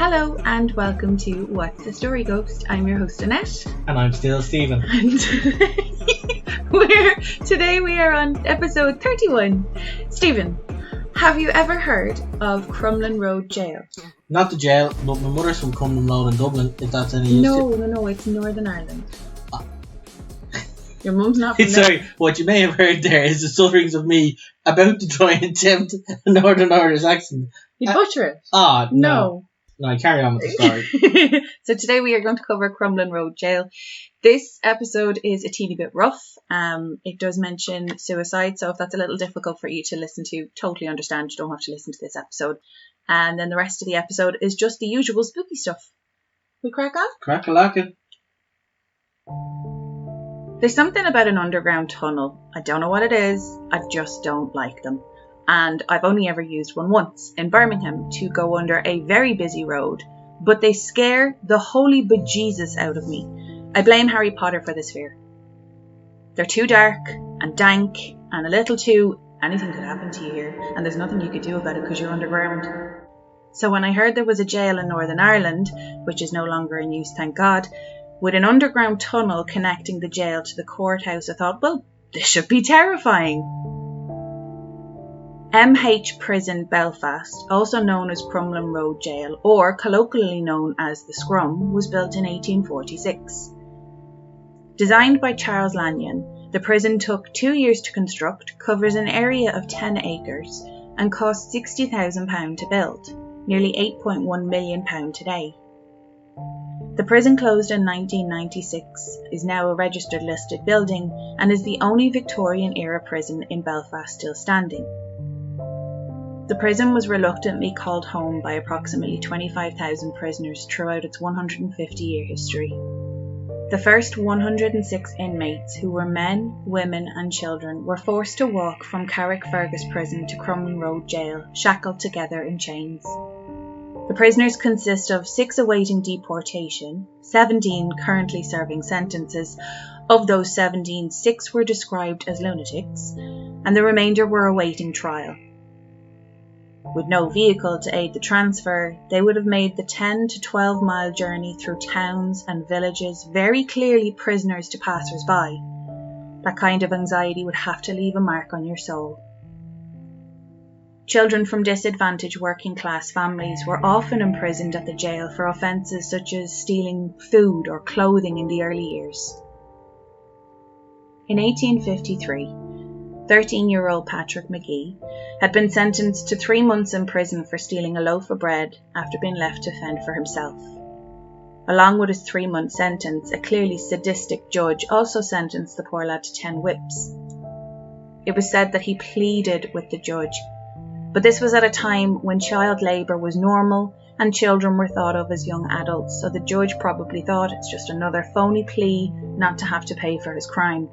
Hello and welcome to What's the Story Ghost? I'm your host Annette. And I'm still Steven. And today we are on episode 31. Steven, have you ever heard of Crumlin Road Gaol? Not the jail, but my mother's from Crumlin Road in Dublin, if that's any use. No, it's Northern Ireland. Your mum's not from Sorry, what you may have heard there is the stutterings of me about to try and attempt a Northern Irish accent. You butcher it? No, I carry on with the story. So today we are going to cover Crumlin Road Gaol. This episode is a teeny bit rough. It does mention suicide, so if that's a little difficult for you to listen to, totally understand. You don't have to listen to this episode. And then the rest of the episode is just the usual spooky stuff. We crack on? Crack-a-lackin'. There's something about an underground tunnel. I don't know what it is. I just don't like them. And I've only ever used one once in Birmingham to go under a very busy road, but they scare the holy bejesus out of me. I blame Harry Potter for this fear. They're too dark and dank and a little too anything could happen to you here, and there's nothing you could do about it because you're underground. So when I heard there was a jail in Northern Ireland, which is no longer in use, thank God, with an underground tunnel connecting the jail to the courthouse, I thought, well, this should be terrifying. MH Prison Belfast, also known as Crumlin Road Gaol, or colloquially known as the Scrum, was built in 1846. Designed by Charles Lanyon, the prison took 2 years to construct, covers an area of 10 acres, and cost £60,000 to build, nearly £8.1 million today. The prison closed in 1996, is now a registered listed building, and is the only Victorian-era prison in Belfast still standing. The prison was reluctantly called home by approximately 25,000 prisoners throughout its 150-year history. The first 106 inmates, who were men, women and children, were forced to walk from Carrickfergus prison to Crumlin Road Gaol, shackled together in chains. The prisoners consist of 6 awaiting deportation, 17 currently serving sentences. Of those 17, 6 were described as lunatics, and the remainder were awaiting trial. With no vehicle to aid the transfer, they would have made the 10 to 12 mile journey through towns and villages, very clearly prisoners to passers-by. That kind of anxiety would have to leave a mark on your soul. Children from disadvantaged working class families were often imprisoned at the jail for offences such as stealing food or clothing in the early years. In 1853, 13-year-old Patrick McGee had been sentenced to 3 months in prison for stealing a loaf of bread after being left to fend for himself. Along with his 3-month sentence, a clearly sadistic judge also sentenced the poor lad to 10 whips. It was said that he pleaded with the judge, but this was at a time when child labour was normal and children were thought of as young adults, so the judge probably thought it's just another phony plea not to have to pay for his crime.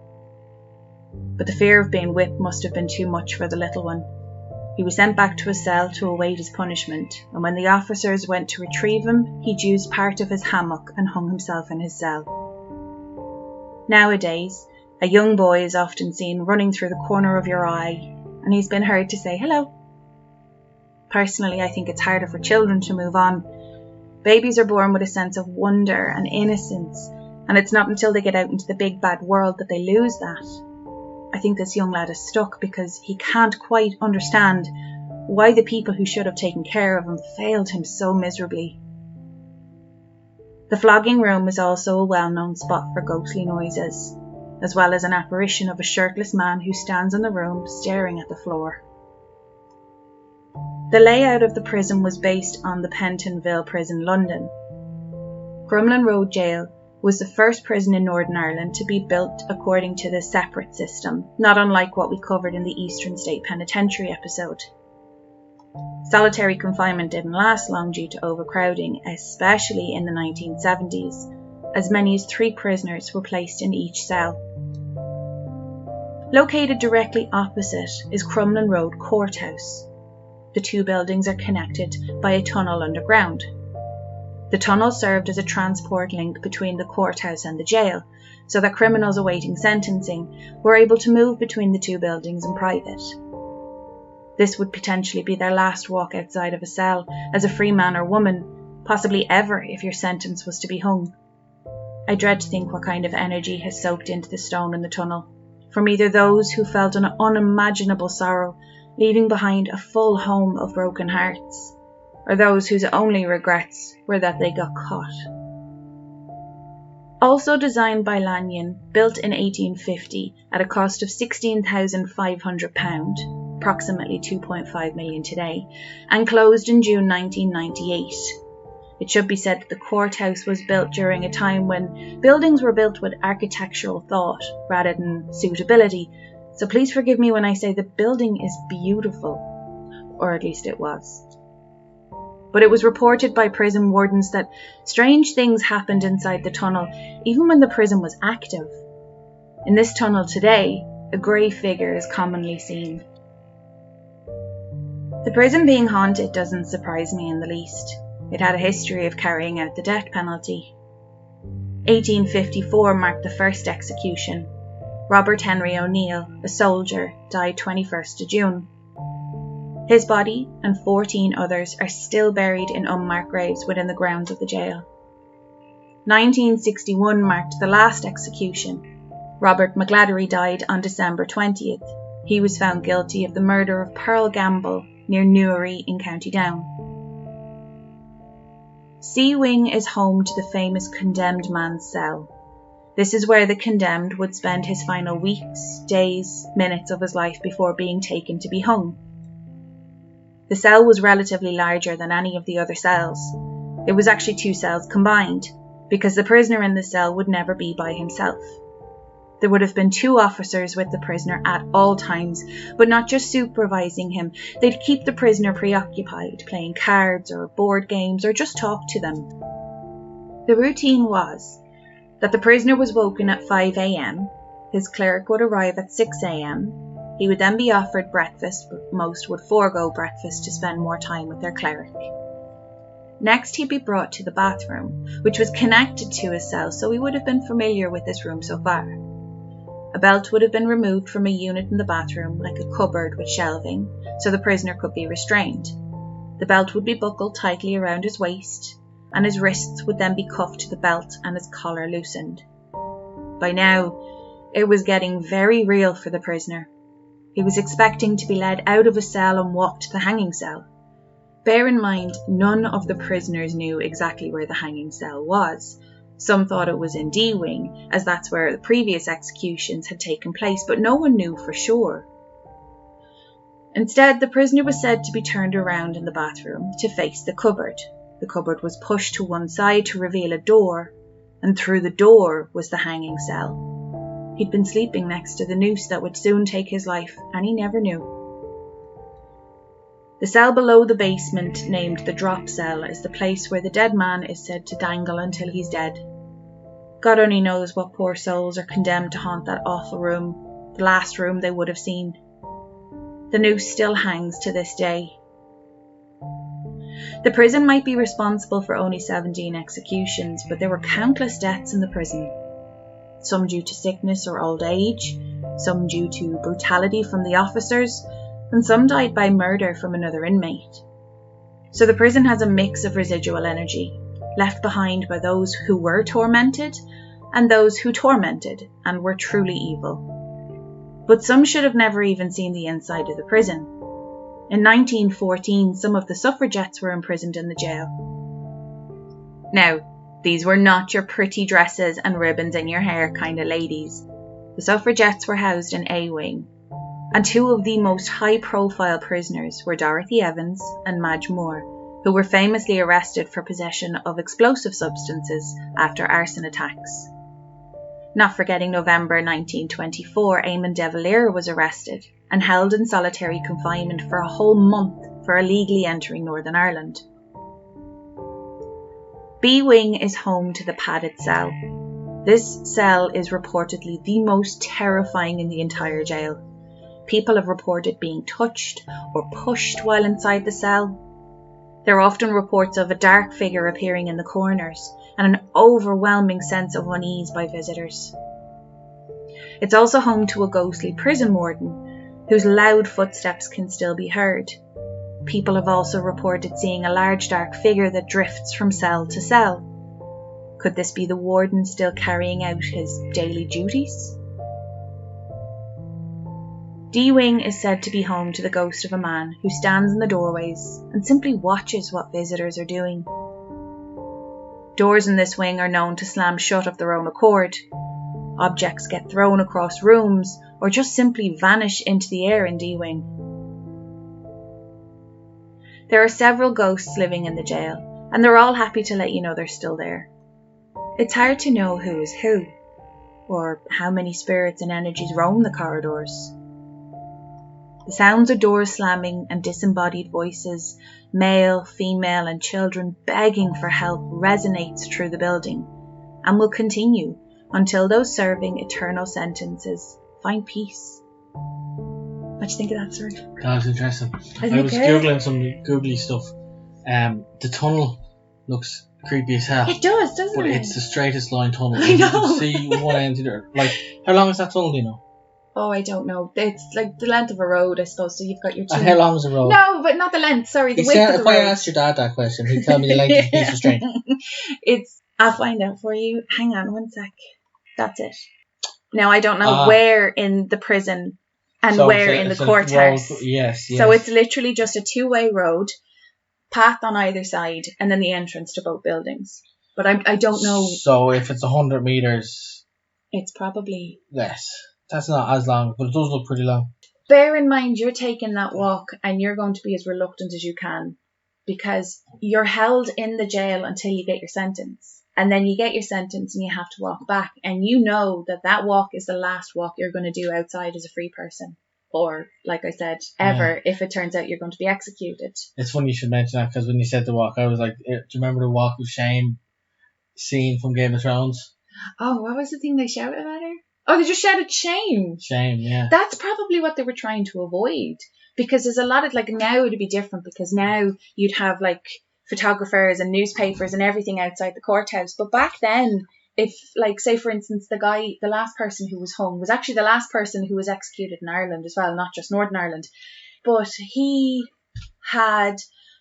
But the fear of being whipped must have been too much for the little one. He was sent back to his cell to await his punishment, and when the officers went to retrieve him, he'd used part of his hammock and hung himself in his cell. Nowadays, a young boy is often seen running through the corner of your eye, and he's been heard to say hello. Personally, I think it's harder for children to move on. Babies are born with a sense of wonder and innocence, and it's not until they get out into the big bad world that they lose that. I think this young lad is stuck because he can't quite understand why the people who should have taken care of him failed him so miserably. The flogging room is also a well-known spot for ghostly noises, as well as an apparition of a shirtless man who stands in the room staring at the floor. The layout of the prison was based on the Pentonville Prison, London. Crumlin Road Gaol was the first prison in Northern Ireland to be built according to the separate system, not unlike what we covered in the Eastern State Penitentiary episode. Solitary confinement didn't last long due to overcrowding, especially in the 1970s. As many as 3 prisoners were placed in each cell. Located directly opposite is Crumlin Road Courthouse. The 2 buildings are connected by a tunnel underground. The tunnel served as a transport link between the courthouse and the jail, so that criminals awaiting sentencing were able to move between the 2 buildings in private. This would potentially be their last walk outside of a cell as a free man or woman, possibly ever if your sentence was to be hung. I dread to think what kind of energy has soaked into the stone in the tunnel, from either those who felt an unimaginable sorrow, leaving behind a full home of broken hearts, or those whose only regrets were that they got caught. Also designed by Lanyon, built in 1850 at a cost of £16,500, approximately 2.5 million today, and closed in June 1998. It should be said that the courthouse was built during a time when buildings were built with architectural thought rather than suitability, so please forgive me when I say the building is beautiful, or at least it was. But it was reported by prison wardens that strange things happened inside the tunnel, even when the prison was active. In this tunnel today, a grey figure is commonly seen. The prison being haunted doesn't surprise me in the least. It had a history of carrying out the death penalty. 1854 marked the first execution. Robert Henry O'Neill, a soldier, died 21st of June. His body and 14 others are still buried in unmarked graves within the grounds of the jail. 1961 marked the last execution. Robert McGladdery died on December 20th. He was found guilty of the murder of Pearl Gamble near Newry in County Down. C Wing is home to the famous condemned man's cell. This is where the condemned would spend his final weeks, days, minutes of his life before being taken to be hung. The cell was relatively larger than any of the other cells. It was actually 2 cells combined, because the prisoner in the cell would never be by himself. There would have been 2 officers with the prisoner at all times, but not just supervising him. They'd keep the prisoner preoccupied, playing cards or board games, or just talk to them. The routine was that the prisoner was woken at 5 a.m, his cleric would arrive at 6 a.m, he would then be offered breakfast, but most would forego breakfast to spend more time with their cleric. Next, he'd be brought to the bathroom, which was connected to his cell, so he would have been familiar with this room so far. A belt would have been removed from a unit in the bathroom, like a cupboard with shelving, so the prisoner could be restrained. The belt would be buckled tightly around his waist, and his wrists would then be cuffed to the belt and his collar loosened. By now, it was getting very real for the prisoner. He was expecting to be led out of a cell and walked to the hanging cell. Bear in mind, none of the prisoners knew exactly where the hanging cell was. Some thought it was in D Wing, as that's where the previous executions had taken place, but no one knew for sure. Instead, the prisoner was said to be turned around in the bathroom to face the cupboard. The cupboard was pushed to one side to reveal a door, and through the door was the hanging cell. He'd been sleeping next to the noose that would soon take his life, and he never knew. The cell below the basement, named the drop cell, is the place where the dead man is said to dangle until he's dead. God only knows what poor souls are condemned to haunt that awful room, the last room they would have seen. The noose still hangs to this day. The prison might be responsible for only 17 executions, but there were countless deaths in the prison. Some due to sickness or old age, some due to brutality from the officers, and some died by murder from another inmate. So the prison has a mix of residual energy, left behind by those who were tormented and those who tormented and were truly evil. But some should have never even seen the inside of the prison. In 1914, some of the suffragettes were imprisoned in the jail. Now, these were not your pretty dresses and ribbons in your hair kind of ladies. The suffragettes were housed in A Wing, and 2 of the most high-profile prisoners were Dorothy Evans and Madge Moore, who were famously arrested for possession of explosive substances after arson attacks. Not forgetting November 1924, Eamon de Valera was arrested and held in solitary confinement for a whole month for illegally entering Northern Ireland. B Wing is home to the padded cell. This cell is reportedly the most terrifying in the entire jail. People have reported being touched or pushed while inside the cell. There are often reports of a dark figure appearing in the corners and an overwhelming sense of unease by visitors. It's also home to a ghostly prison warden, whose loud footsteps can still be heard. People have also reported seeing a large dark figure that drifts from cell to cell. Could this be the warden still carrying out his daily duties? D-Wing is said to be home to the ghost of a man who stands in the doorways and simply watches what visitors are doing. Doors in this wing are known to slam shut of their own accord. Objects get thrown across rooms or just simply vanish into the air in D-Wing. There are several ghosts living in the jail, and they're all happy to let you know they're still there. It's hard to know who is who, or how many spirits and energies roam the corridors. The sounds of doors slamming and disembodied voices, male, female and children begging for help resonates through the building and will continue until those serving eternal sentences find peace. What do you think of that story? That's interesting. I was googling some googly stuff. The tunnel looks creepy as hell. It does, doesn't but it? It's the straightest line tunnel. I know. You can see one end to the other. Like, how long is that tunnel, do you know? Oh, I don't know. It's like the length of a road, I suppose. So you've got your two. And how long is a road? No, but not the length. Sorry, the width of the If road. I asked your dad that question, he'd tell me the length of a piece of string. I'll find out for you. Hang on one sec. That's it. Now, I don't know where in the prison and where in the courthouse. Yes. So it's literally just a two-way road, path on either side, and then the entrance to both buildings. But I don't know. So if it's 100 metres... It's probably... less. That's not as long, but it does look pretty long. Bear in mind, you're taking that walk and you're going to be as reluctant as you can because you're held in the jail until you get your sentence. And then you get your sentence and you have to walk back. And you know that walk is the last walk you're going to do outside as a free person. Or, like I said, ever, if it turns out you're going to be executed. It's funny you should mention that because when you said the walk, I was like, do you remember the walk of shame scene from Game of Thrones? Oh, what was the thing they shouted at her? Oh, they just shouted shame. Shame, yeah. That's probably what they were trying to avoid. Because there's a lot of, like, now it'd be different because now you'd have, like, photographers and newspapers and everything outside the courthouse. But back then, if, like, say, for instance, the last person who was hung was actually the last person who was executed in Ireland as well, not just Northern Ireland. But he had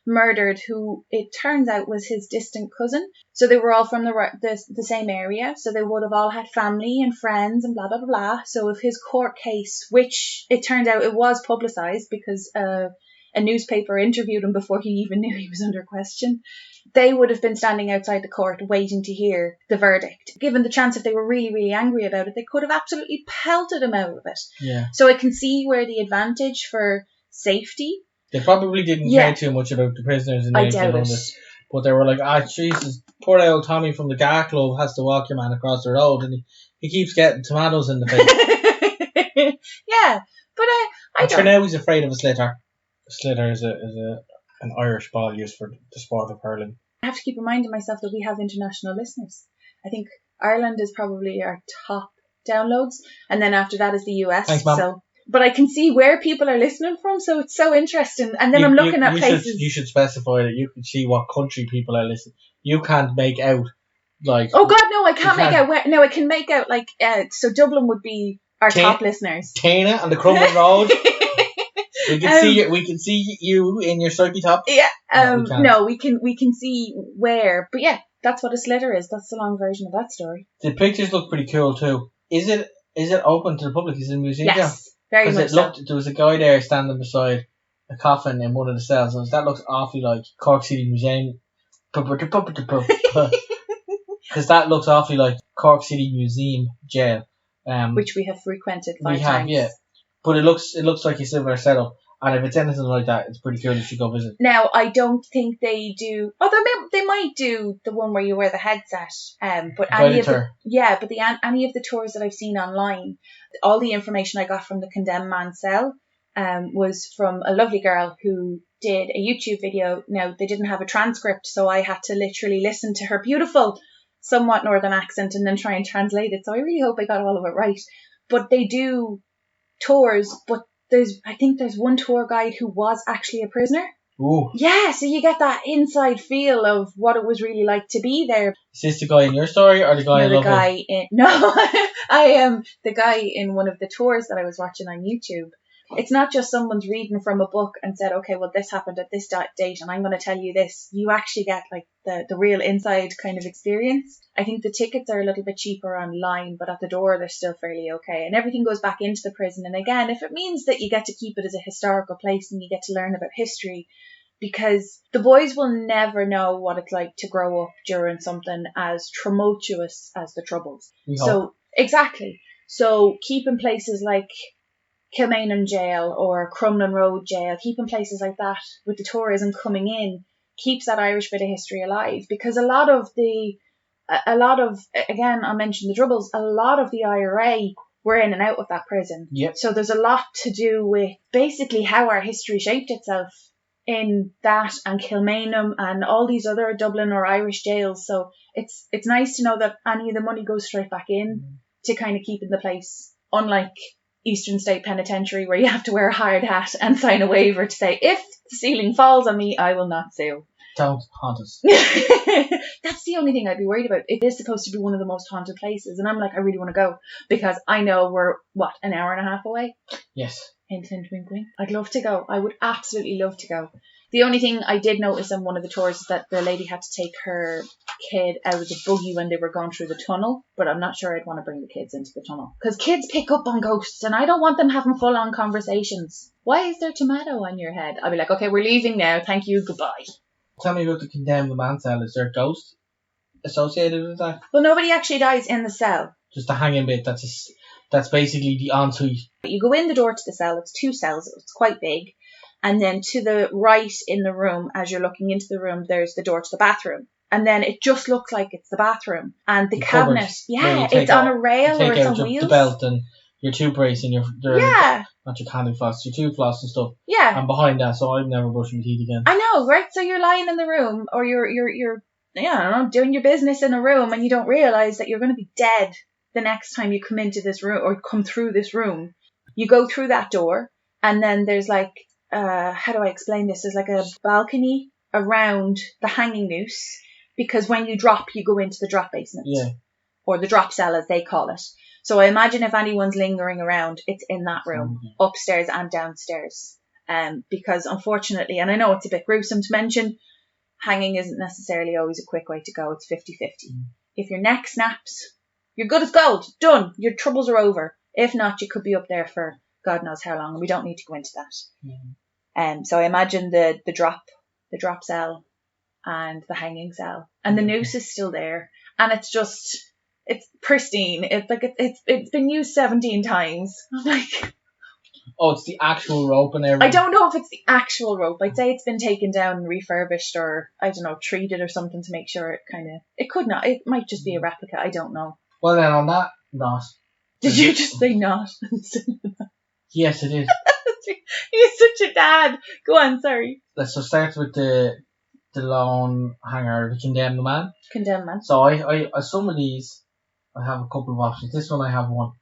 murdered who it turns out was his distant cousin. So they were all from the same area. So they would have all had family and friends and blah, blah, blah, blah. So if his court case, which it turned out it was publicised because a newspaper interviewed him before he even knew he was under question, they would have been standing outside the court waiting to hear the verdict. Given the chance if they were really, really angry about it, they could have absolutely pelted him out of it. Yeah. So I can see where the advantage for safety. They probably didn't care too much about the prisoners in 1800. But they were like, Jesus, poor old Tommy from the Gar Club has to walk your man across the road and he keeps getting tomatoes in the face. Yeah, but I don't... For now he's afraid of a sliotar. A sliotar is an Irish ball used for the sport of hurling. I have to keep reminding myself that we have international listeners. I think Ireland is probably our top downloads, and then after that is the US. Thanks, Mum. So, but I can see where people are listening from, so it's so interesting. And then I'm looking at places. You should specify that you can see what country people are listening. You can't make out, like... Oh, God, no, I can't make out where... No, I can make out, like... so Dublin would be our top listeners. Tana and the Crumlin Road. We can see you in your stripy top. Yeah. No, we can see where. But yeah, that's what a sliotar is. That's the long version of that story. The pictures look pretty cool too. Is it open to the public? Is it a museum? Yes. Very much so. There was a guy there standing beside a coffin in one of the cells. And that looks awfully like Cork City Museum. Because that looks awfully like Cork City Museum jail. Which we have frequented 5 times. Yeah. But it looks like a similar setup. And if it's anything like that, it's pretty cool. You should go visit. Now, I don't think they do... Oh, they might do the one where you wear the headset. But any of the tours that I've seen online, all the information I got from the condemned man's cell was from a lovely girl who did a YouTube video. Now, they didn't have a transcript, so I had to literally listen to her beautiful, somewhat northern accent and then try and translate it. So I really hope I got all of it right. But they do tours, but I think there's one tour guide who was actually a prisoner. Ooh. Yeah, so you get that inside feel of what it was really like to be there. Is this the guy in your story or the guy in Love It? No, I am the guy in one of the tours that I was watching on YouTube It's not just someone's reading from a book and said, okay, well, this happened at this date and I'm going to tell you this. You actually get like the real inside kind of experience. I think the tickets are a little bit cheaper online, but at the door they're still fairly okay. And everything goes back into the prison. And again, if it means that you get to keep it as a historical place and you get to learn about history, because the boys will never know what it's like to grow up during something as tumultuous as the Troubles. So, exactly. So keeping places like Kilmainham Jail or Crumlin Road Jail, keeping places like that with the tourism coming in, keeps that Irish bit of history alive. Because a lot of, again, I'll mention the Troubles, a lot of the IRA were in and out of that prison. Yep. So there's a lot to do with basically how our history shaped itself in that and Kilmainham and all these other Dublin or Irish jails. So it's nice to know that any of the money goes straight back in to kind of keeping the place, unlike Eastern State Penitentiary where you have to wear a hard hat and sign a waiver to say, if the ceiling falls on me, I will not sue. Don't haunt us. That's the only thing I'd be worried about. It is supposed to be one of the most haunted places, and I'm like, I really want to go because I know we're, an hour and a half away? Yes. Hint, hint, wink, wink. I'd love to go. I would absolutely love to go. The only thing I did notice on one of the tours is that the lady had to take her kid out of the buggy when they were going through the tunnel, but I'm not sure I'd want to bring the kids into the tunnel. Because kids pick up on ghosts, and I don't want them having full-on conversations. Why is there tomato on your head? I'd be like, okay, we're leaving now. Thank you, goodbye. Tell me about the condemned man cell. Is there a ghost associated with that? Well, nobody actually dies in the cell. Just the hanging bit. That's basically the ensuite. You go in the door to the cell. It's 2 cells. It's quite big. And then to the right in the room, as you're looking into the room, there's the door to the bathroom. And then it just looks like it's the bathroom. And the cabinet, it's on a rail or it's on wheels. The belt and your toothbrush and not your candy floss, your tooth floss and stuff. Yeah. And behind that, so I've never brushed my teeth again. I know, right? So you're lying in the room, or you're I don't know, doing your business in a room, and you don't realise that you're going to be dead the next time you come into this room or come through this room. You go through that door, and then there's like, how do I explain this? There's like a balcony around the hanging noose, because when you drop, you go into the drop basement. Yeah. Or the drop cell, as they call it. So I imagine if anyone's lingering around, it's in that room, upstairs and downstairs. Because unfortunately, and I know it's a bit gruesome to mention, hanging isn't necessarily always a quick way to go. It's 50-50. If your neck snaps, you're good as gold. Done. Your troubles are over. If not, you could be up there for God knows how long, and we don't need to go into that. So I imagine the drop cell and the hanging cell, and the noose is still there, and it's pristine. It's like it's been used 17 times. I'm like, oh, it's the actual rope and everything. I don't know if it's the actual rope. I'd say it's been taken down and refurbished, or I don't know, treated or something to make sure it could not. It might just be a replica. I don't know. Well, then on that note, did you just say not? Yes, it is. He's such a dad. Go on, sorry. Let's just start with the lone hanger, the condemned man. Condemned man. So I some of these, I have a couple of options. This one I have one.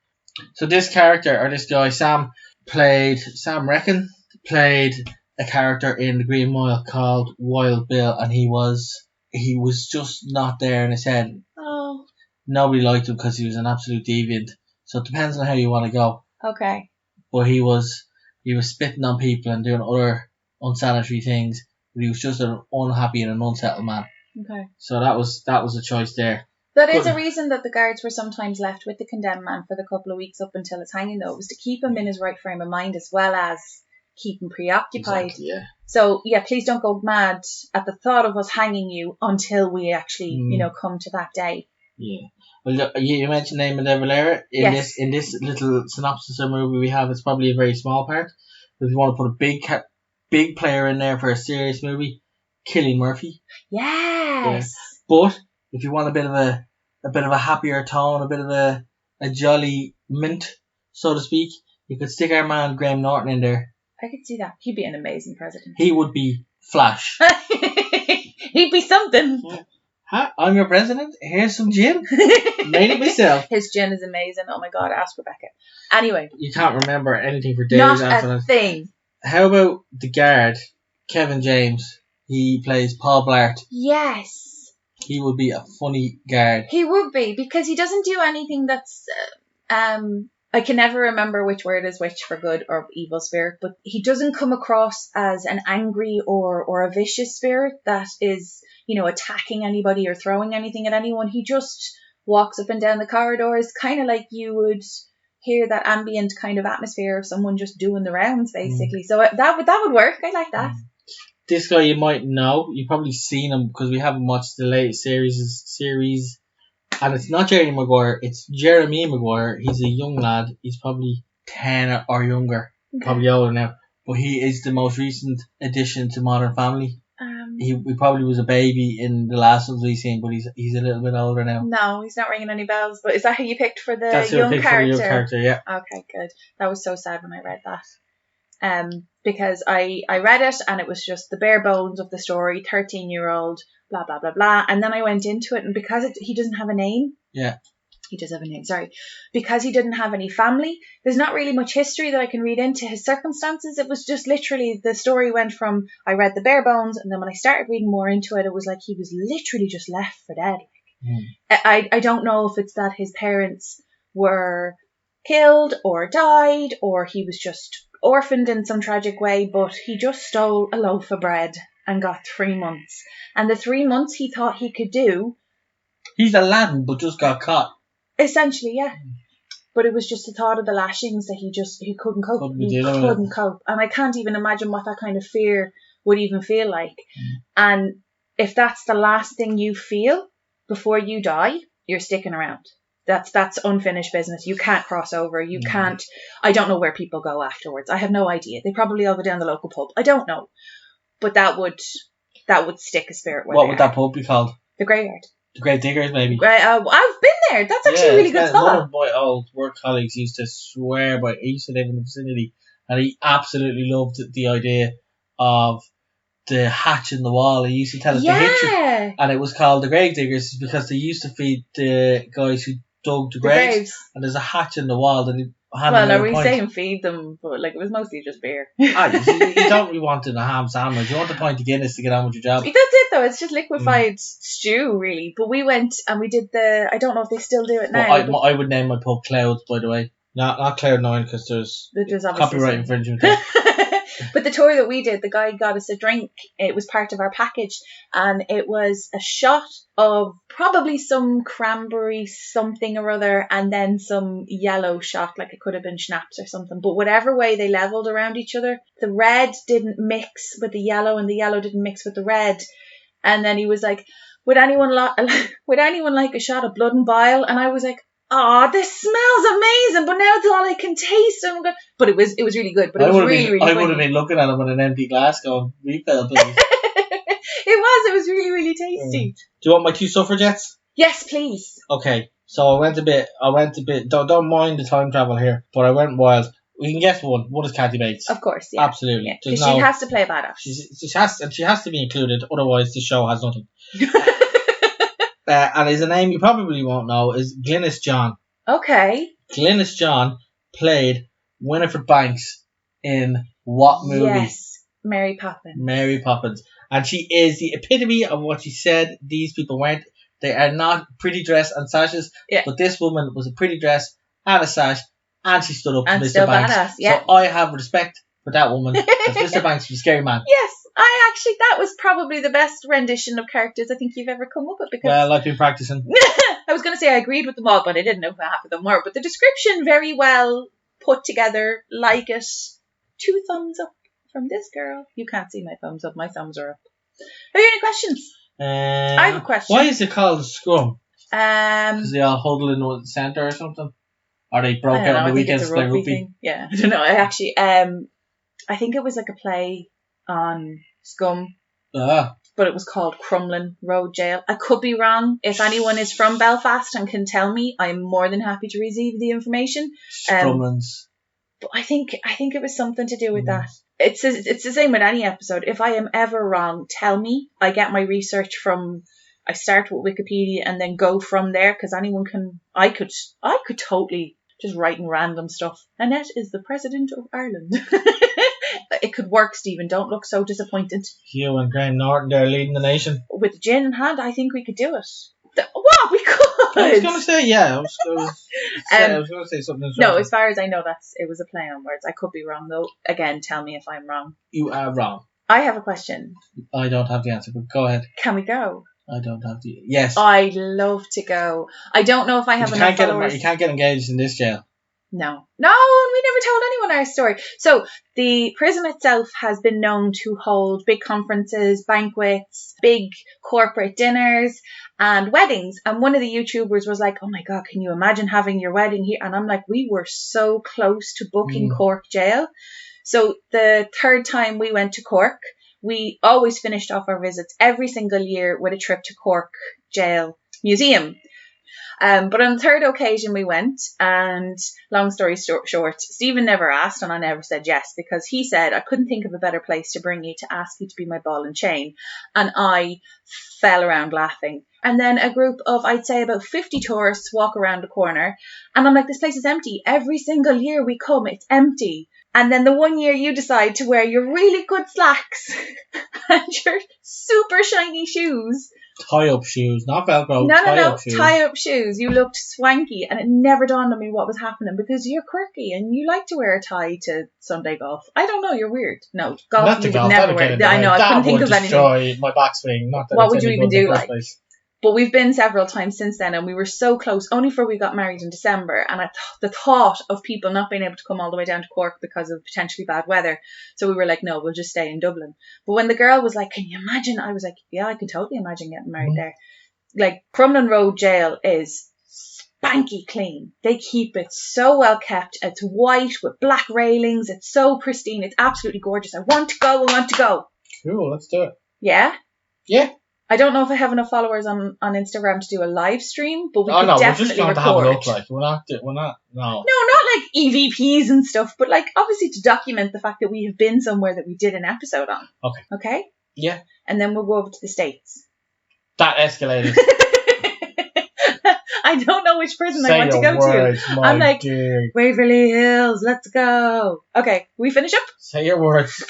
So this character, or this guy, Sam Reckon, played a character in the Green Mile called Wild Bill, and he was just not there in his head. Oh. Nobody liked him because he was an absolute deviant. So it depends on how you want to go. Okay. But he was spitting on people and doing other unsanitary things. But he was just an unhappy and an unsettled man. Okay. So that was a choice there. That is a reason that the guards were sometimes left with the condemned man for the couple of weeks up until his hanging, though. It was to keep him in his right frame of mind as well as keep him preoccupied. Exactly, yeah. So, yeah, please don't go mad at the thought of us hanging you until we actually, come to that day. Yeah. Well, you mentioned Name and Valera. In this little synopsis of movie we have, it's probably a very small part. But if you want to put a big player in there for a serious movie, Cillian Murphy. Yes. Yeah. But if you want a bit of a happier tone, a bit of a jolly mint, so to speak, you could stick our man Graham Norton in there. I could see that. He'd be an amazing president. He would be Flash. He'd be something. Hi, I'm your president. Here's some gin. Made it myself. His gin is amazing. Oh my God, ask Rebecca. Anyway. You can't remember anything for days Not after a thing. How about the guard, Kevin James? He plays Paul Blart. Yes. He would be a funny guard. He would be, because he doesn't do anything that's I can never remember which word is which for good or evil spirit, but he doesn't come across as an angry or a vicious spirit that is, attacking anybody or throwing anything at anyone. He just walks up and down the corridors, kind of like you would hear that ambient kind of atmosphere of someone just doing the rounds, basically. So that would work. I like that. This guy you might know. You've probably seen him because we haven't watched the latest series. And it's not Jerry Maguire, it's Jeremy Maguire. He's a young lad. He's probably 10 or younger. Okay. Probably older now. But he is the most recent addition to Modern Family. He probably was a baby in the last ones we've seen, but he's a little bit older now. No, he's not ringing any bells. But is that who you picked for the young character? That's who I picked for the young character, yeah. Okay, good. That was so sad when I read that. Because I read it and it was just the bare bones of the story, 13-year-old, blah, blah, blah, blah. And then I went into it, and because he doesn't have a name. Yeah. He does have a name, sorry. Because he didn't have any family, there's not really much history that I can read into his circumstances. It was just literally, the story went from, I read the bare bones, and then when I started reading more into it, it was like he was literally just left for dead. I don't know if it's that his parents were killed or died, or he was just orphaned in some tragic way, but he just stole a loaf of bread and got 3 months. And the 3 months he thought he could do. He's Aladdin, but just got caught. Essentially, yeah. But it was just the thought of the lashings that he couldn't cope. He couldn't cope. And I can't even imagine what that kind of fear would even feel like. And if that's the last thing you feel before you die, you're sticking around. That's unfinished business. You can't cross over. You can't. I don't know where people go afterwards. I have no idea. They probably all go down the local pub. I don't know. But that would stick a spirit with. What would that pub be called? The Graveyard. The Grave Diggers, maybe. I've been there. That's actually a really good spot. One of my old work colleagues used to swear by. He used to live in the vicinity, and he absolutely loved the idea of the hatch in the wall. He used to tell us the history, and it was called the Grave Diggers because they used to feed the guys who dug the graves, and there's a hatch in the wall that. Well, are we saying feed them? But it was mostly just beer. You don't really want a ham sandwich. You want a pint of Guinness to get on with your job. That's it, though. It's just liquefied stew, really. But we went and we did I don't know if they still do it now. I would name my pub Clouds, by the way. Not Cloud9, because there's copyright infringement. But the tour that we did, the guy got us a drink. It was part of our package, and it was a shot of probably some cranberry something or other, and then some yellow shot, like it could have been schnapps or something. But whatever way they leveled around each other, the red didn't mix with the yellow, and the yellow didn't mix with the red. And then he was like, "Would anyone like a shot of blood and bile?" And I was like, "Oh, this smells amazing, but now it's all I can taste." But it was really good. But it was really I would have been looking at him with an empty glass going, "Refill, please." It was really, really tasty. Do you want my 2 suffragettes? Yes, please. Okay, so I went a bit. Don't mind the time travel here, but I went wild. We can guess one. What is Kathy Bates? Of course, yeah. Absolutely. Because she has to play a badass. She has to be included. Otherwise, the show has nothing. And his name you probably won't know is Glynis John. Okay. Glynis John played Winifred Banks in what movie? Yes, Mary Poppins. Mary Poppins. And she is the epitome of what she said these people weren't. They are not pretty dress and sashes. Yeah. But this woman was a pretty dress and a sash, and she stood up to Mr. Banks. Badass, yeah. So I have respect for that woman. Because Mr. Banks was a scary man. Yes. That was probably the best rendition of characters I think you've ever come up with. Because well, I've been practicing. I was going to say I agreed with them all, but I didn't know who half of them were. But the description, very well put together, like it. 2 thumbs up from this girl. You can't see my thumbs up. My thumbs are up. Have you any questions? I have a question. Why is it called Scrum? Because they all huddle in the centre or something? Or they broke out on the weekends to play rugby? Yeah, I don't know. I think it was like a play on Scum. But it was called Crumlin Road Gaol. I could be wrong. If anyone is from Belfast and can tell me, I'm more than happy to receive the information. Scrumlins. But I think it was something to do with that. It's the same with any episode. If I am ever wrong, tell me. I get my research from. I start with Wikipedia and then go from there because anyone can. I could totally just write in random stuff. Annette is the President of Ireland. It could work, Stephen. Don't look so disappointed. You and Graham Norton, they're leading the nation. With gin in hand, I think we could do it. What? We could? I was going to say, yeah. I was going to say something. No, as far as I know, it was a play on words. I could be wrong, though. Again, tell me if I'm wrong. You are wrong. I have a question. I don't have the answer, but go ahead. Can we go? I don't have the... Yes. I'd love to go. I don't know if I have enough followers. You can't get engaged in this jail. No, we never told anyone our story. So the prison itself has been known to hold big conferences, banquets, big corporate dinners and weddings. And one of the YouTubers was like, oh my God, can you imagine having your wedding here? And I'm like, we were so close to booking Cork jail. So the third time we went to Cork, we always finished off our visits every single year with a trip to Cork Jail Museum. But on the third occasion we went, and long story short, Stephen never asked and I never said yes, because he said, I couldn't think of a better place to bring you to ask you to be my ball and chain. And I fell around laughing. And then a group of, I'd say about 50 tourists walk around the corner, and I'm like, this place is empty. Every single year we come, it's empty. And then the one year you decide to wear your really good slacks and your super shiny shoes. Tie-up shoes, not Velcro. No, tie-up shoes. You looked swanky, and it never dawned on me what was happening, because you're quirky and you like to wear a tie to Sunday golf. I don't know, you're weird. No, golf not you golf, would never wear. I know, I couldn't think of anything. That would destroy my backswing. Not that what would you even do, like? Place. But we've been several times since then, and we were so close, only for we got married in December, and the thought of people not being able to come all the way down to Cork because of potentially bad weather. So we were like, no, we'll just stay in Dublin. But when the girl was like, can you imagine? I was like, yeah, I can totally imagine getting married there. Like, Crumlin Road Gaol is spanky clean. They keep it so well kept. It's white with black railings. It's so pristine. It's absolutely gorgeous. I want to go. Cool, let's do it. Yeah? Yeah. I don't know if I have enough followers on Instagram to do a live stream, but we could definitely record. We're just going to have a look like. We're not, no. No, not like EVPs and stuff, but like obviously to document the fact that we have been somewhere that we did an episode on. Okay. Okay? Yeah. And then we'll go over to the States. That escalated. I don't know which prison I want to go to. I'm like, dear. Waverly Hills, let's go. Okay, we finish up? Say your words.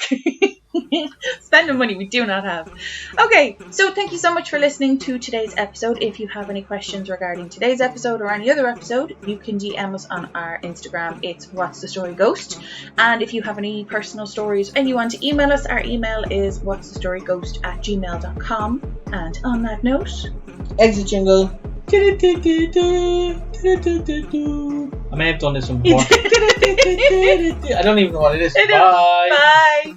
Spending money we do not have. Okay, so thank you so much for listening to today's episode. If you have any questions regarding today's episode or any other episode, you can DM us on our Instagram. It's What's the Story Ghost. And if you have any personal stories and you want to email us, our email is what'sthestoryghost@gmail.com. And on that note, exit jingle. I may have done this one before. I don't even know what it is. Bye. Bye.